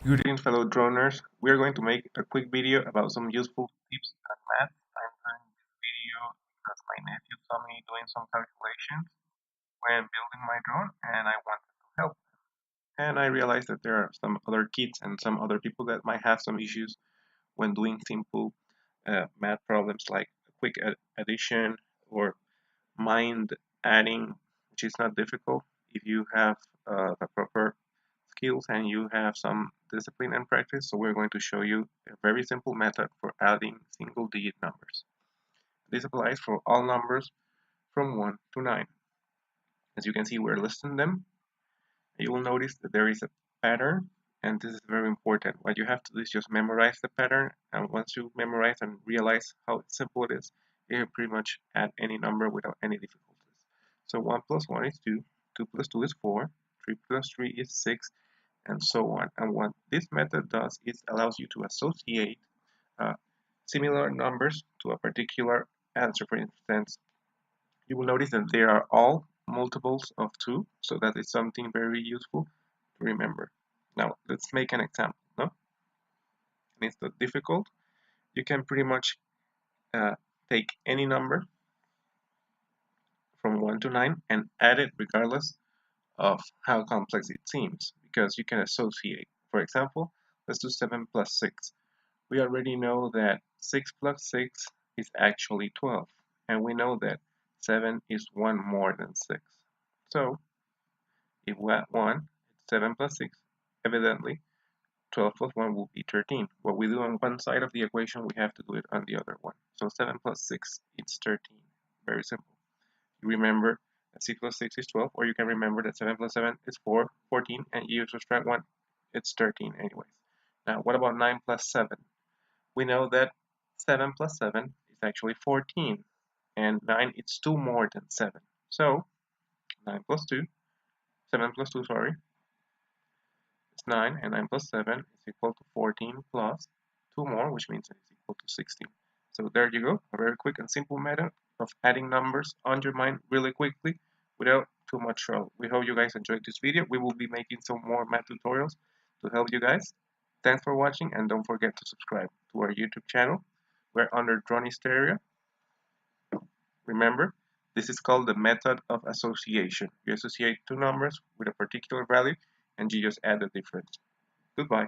Greetings, fellow droners. We are going to make a quick video about some useful tips on math. I'm doing this video because my nephew saw me doing some calculations when building my drone and I wanted to help. And I realized that there are some other kids and some other people that might have some issues when doing simple math problems like quick addition or mind adding, which is not difficult if you have the proper skills and you have some discipline and practice. So we're going to show you a very simple method for adding single digit numbers. This applies for all numbers from 1 to 9. As you can see, we're listing them. You will notice that there is a pattern, and this is very important. What you have to do is just memorize the pattern, and once you memorize and realize how simple it is, you can pretty much add any number without any difficulties. So 1 plus 1 is 2, 2 plus 2 is 4, 3 plus 3 is 6, and so on. And what this method does is allows you to associate uh, similar numbers to a particular answer. For instance, you will notice that they are all multiples of 2, so that is something very useful to remember. Now, let's make an example. No? And it's not difficult. You can pretty much take any number from 1 to 9 and add it regardless of how complex it seems, because you can associate. For example, let's do 7 plus 6. We already know that 6 plus 6 is actually 12, and we know that 7 is 1 more than 6. So, if we add 1, 7 plus 6, evidently 12 plus 1 will be 13. What we do on one side of the equation, we have to do it on the other one. So 7 plus 6 is 13. Very simple. You remember that 6 plus 6 is 12, or you can remember that 7 plus 7 is 14, and you subtract 1, it's 13 anyways. Now, what about 9 plus 7? We know that 7 plus 7 is actually 14, and 9 is 2 more than 7. So 9 plus 2, 7 plus 2, sorry, is 9, and 9 plus 7 is equal to 14 plus 2 more, which means it is equal to 16. So there you go, a very quick and simple method of adding numbers on your mind really quickly without too much trouble. We hope you guys enjoyed this video. We will be making some more math tutorials to help you guys. Thanks for watching, and don't forget to subscribe to our YouTube channel. We're under Dron-isteria. Remember, this is called the method of association. You associate two numbers with a particular value and you just add the difference. Goodbye.